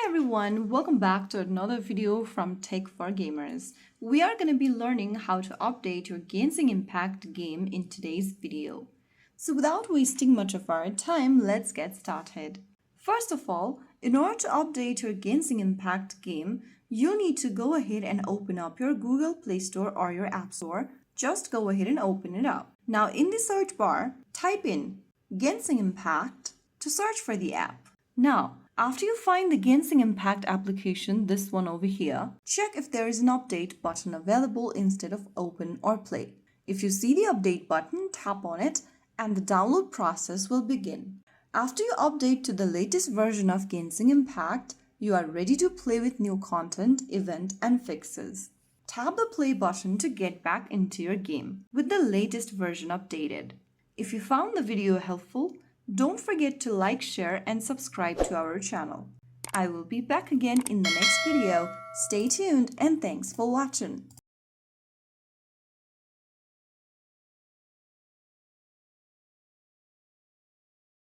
Hi everyone, welcome back to another video from Tech for Gamers. We are going to be learning how to update your Genshin Impact game in today's video. So without wasting much of our time, let's get started. First of all, in order to update your Genshin Impact game, you need to go ahead and open up your Google Play Store or your App Store. Just go ahead and open it up. Now in the search bar, type in Genshin Impact to search for the app. Now, after you find the Genshin Impact application, this one over here, check if there is an update button available instead of open or play. If you see the update button, tap on it and the download process will begin. After you update to the latest version of Genshin Impact, you are ready to play with new content, event and fixes. Tap the play button to get back into your game with the latest version updated. If you found the video helpful, don't forget to like, share and subscribe to our channel. I will be back again in the next video. Stay tuned and thanks for watching.